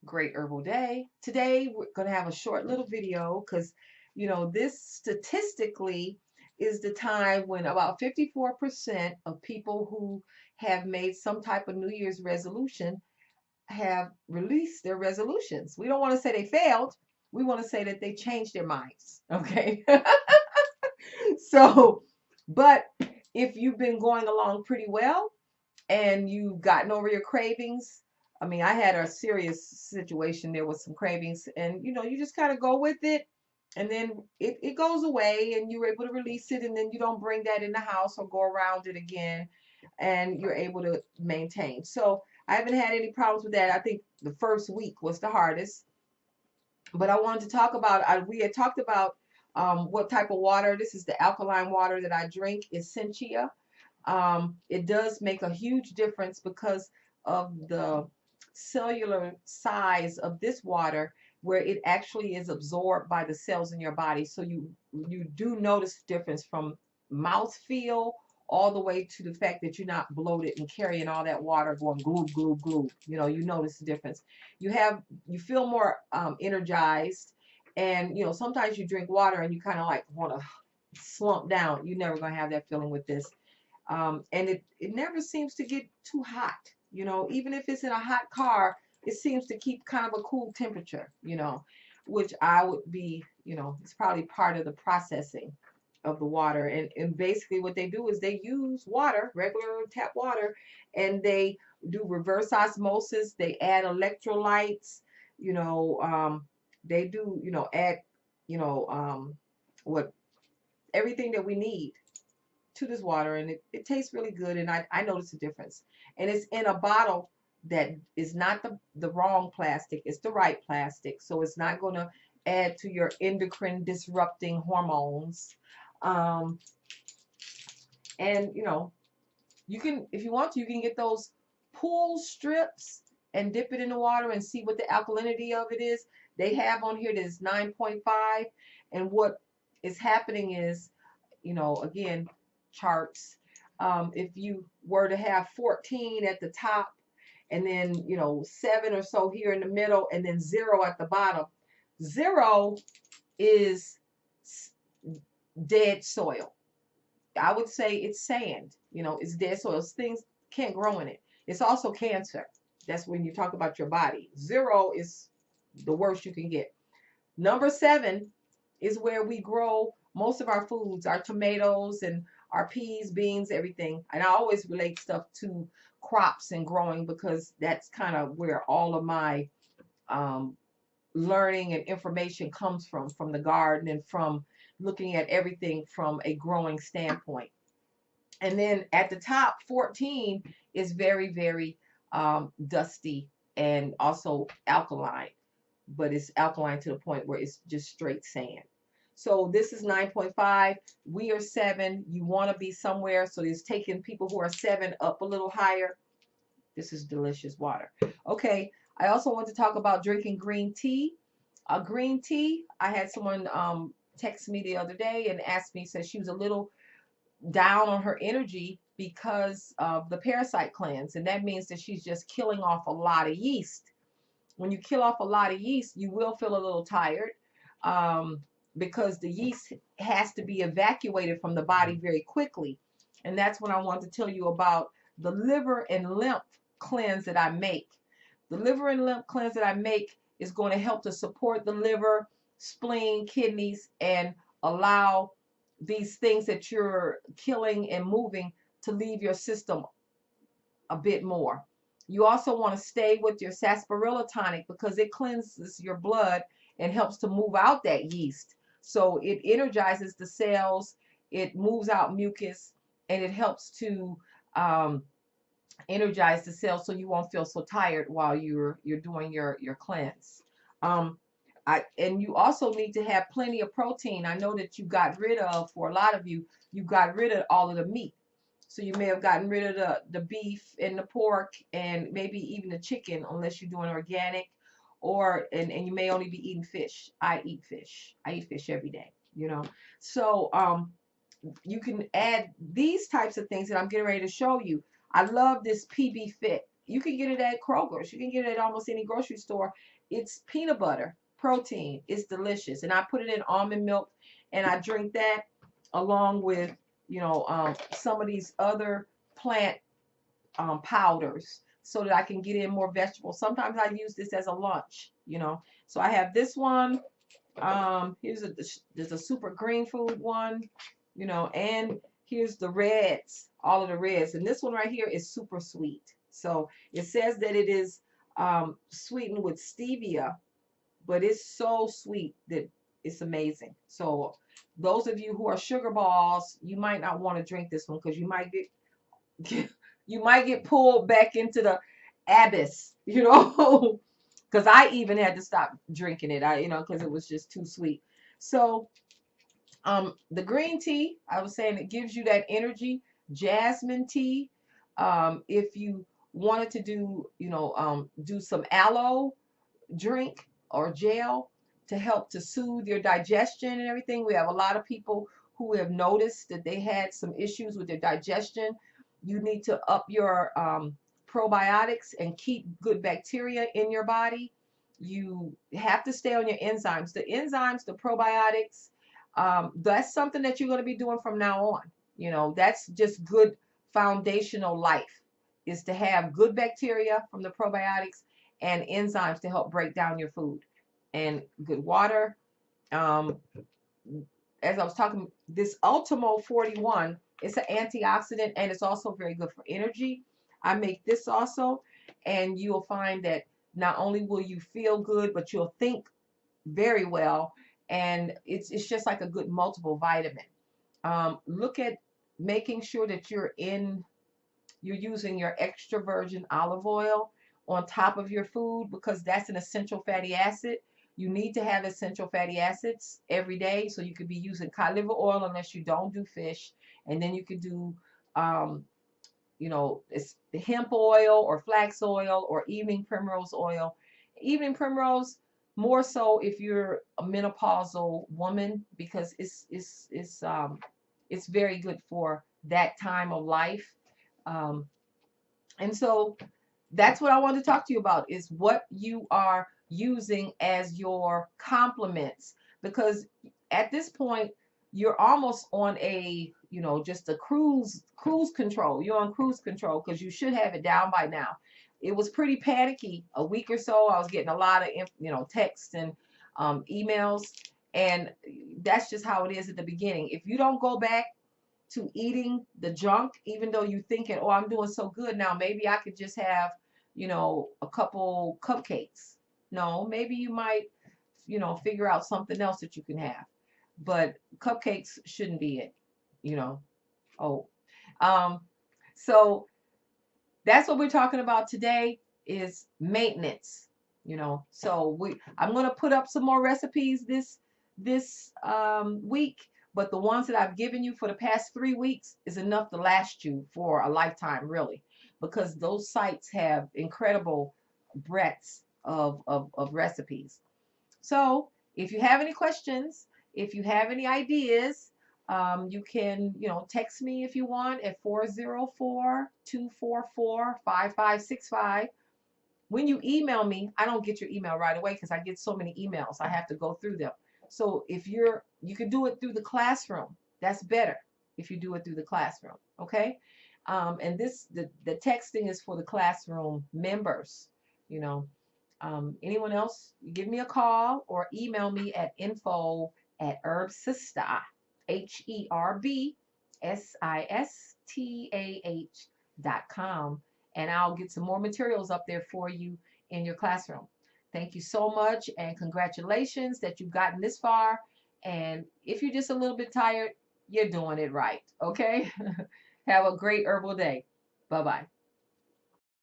Great herbal day. Today we're going to have a short little video because, this statistically is the time when about 54% of people who have made some type of New Year's resolution have released their resolutions. We don't want to say they failed. We want to say that they changed their minds. Okay. So, but if you've been going along pretty well, and you've gotten over your cravings. I mean, I had a serious situation. There was some cravings, and you just kind of go with it, and then it goes away, and you're able to release it, and then you don't bring that in the house or go around it again, and you're able to maintain. So I haven't had any problems with that. I think the first week was the hardest, but I wanted to talk about. We had talked about what type of water. This is the alkaline water that I drink, Essentia. It does make a huge difference because of the cellular size of this water, where it actually is absorbed by the cells in your body. So you do notice difference from mouth feel all the way to the fact that you're not bloated and carrying all that water going gloob gloob gloob. You notice the difference. You feel more energized, and sometimes you drink water and you kind of like want to slump down. You're never going to have that feeling with this. And it never seems to get too hot. Even if it's in a hot car, it seems to keep kind of a cool temperature, which I would be, it's probably part of the processing of the water. And basically what they do is they use water, regular tap water, and they do reverse osmosis. They add electrolytes, they do, add, you know, what everything that we need to this water, and it tastes really good, and I notice a difference. And it's in a bottle that is not the wrong plastic, it's the right plastic, so it's not going to add to your endocrine disrupting hormones. um, and you can, if you want to, you can get those pool strips and dip it in the water and see what the alkalinity of it is. They have on here that is 9.5, and what is happening is, again, charts. If you were to have 14 at the top, and then 7 or so here in the middle, and then 0 at the bottom, 0 is dead soil. I would say it's sand. It's dead soil. Things can't grow in it. It's also cancer. That's when you talk about your body. 0 is the worst you can get. Number 7 is where we grow most of our foods, our tomatoes and our peas, beans, everything. And I always relate stuff to crops and growing because that's kind of where all of my um, learning and information comes from the garden and from looking at everything from a growing standpoint. And then at the top, 14 is very, very dusty and also alkaline, but it's alkaline to the point where it's just straight sand. So this is 9.5. We are 7. You want to be somewhere. So it's taking people who are 7 up a little higher. This is delicious water. Okay. I also want to talk about drinking green tea. Green tea, I had someone text me the other day and asked me, said she was a little down on her energy because of the parasite cleanse. And that means that she's just killing off a lot of yeast. When you kill off a lot of yeast, you will feel a little tired, because the yeast has to be evacuated from the body very quickly. And that's when I want to tell you about the liver and lymph cleanse that I make. The liver and lymph cleanse that I make is going to help to support the liver, spleen, kidneys, and allow these things that you're killing and moving to leave your system a bit more. You also want to stay with your sarsaparilla tonic because it cleanses your blood and helps to move out that yeast. So it energizes the cells, it moves out mucus, and it helps to um, energize the cells so you won't feel so tired while you're doing your cleanse. Um, and you also need to have plenty of protein. I know that you got rid of, for a lot of you, you got rid of all of the meat. So you may have gotten rid of the beef and the pork and maybe even the chicken, unless you're doing organic, or and you may only be eating fish. I eat fish. I eat fish every day, So you can add these types of things that I'm getting ready to show you. I love this PB Fit. you can get it at Kroger's. You can get it at almost any grocery store. It's peanut butter, protein. It's delicious. And I put it in almond milk and I drink that along with, some of these other plant powders so that I can get in more vegetables. Sometimes I use this as a lunch. So I have this one. There's a super green food one, and here's the reds, all of the reds. And this one right here is super sweet. So it says that it is sweetened with stevia, but it's so sweet that it's amazing. So those of you who are sugar balls, you might not want to drink this one because you might get pulled back into the abyss, because I even had to stop drinking it, because it was just too sweet. So the green tea, I was saying, it gives you that energy. Jasmine tea, if you wanted to do some aloe drink or gel to help to soothe your digestion and everything. We have a lot of people who have noticed that they had some issues with their digestion. You need to up your probiotics and keep good bacteria in your body. You have to stay on your enzymes. The enzymes, the probiotics, that's something that you're going to be doing from now on. That's just good foundational life, is to have good bacteria from the probiotics and enzymes to help break down your food, and good water. As I was talking, this Ultimo 41, it's an antioxidant and it's also very good for energy. I make this also, and you'll find that not only will you feel good, but you'll think very well, and it's just like a good multiple vitamin. Look at making sure that you're using your extra virgin olive oil on top of your food, because that's an essential fatty acid. You need to have essential fatty acids every day. So you could be using cod liver oil unless you don't do fish. And then you could do, it's hemp oil or flax oil or evening primrose oil. Evening primrose, more so if you're a menopausal woman, because it's very good for that time of life. And so that's what I want to talk to you about, is what you are using as your complements, because at this point you're almost on a just a cruise control. You're on cruise control because you should have it down by now. It was pretty panicky a week or so. I was getting a lot of texts and emails, and that's just how it is at the beginning. If you don't go back to eating the junk, even though you're thinking, oh, I'm doing so good now, maybe I could just have a couple cupcakes. No, maybe you might figure out something else that you can have, but cupcakes shouldn't be it. So that's what we're talking about today, is maintenance. So I'm going to put up some more recipes this week, but the ones that I've given you for the past 3 weeks is enough to last you for a lifetime, really, because those sites have incredible breadths of recipes. So if you have any questions, if you have any ideas, you can, text me if you want at 404-244-5565. When you email me, I don't get your email right away because I get so many emails. I have to go through them. So if you can do it through the classroom. That's better if you do it through the classroom. Okay. And the texting is for the classroom members. Anyone else, give me a call or email me at info@herbsista, HERBSISTAH.com, and I'll get some more materials up there for you in your classroom. Thank you so much, and congratulations that you've gotten this far. And if you're just a little bit tired, you're doing it right. Okay. Have a great herbal day. Bye-bye.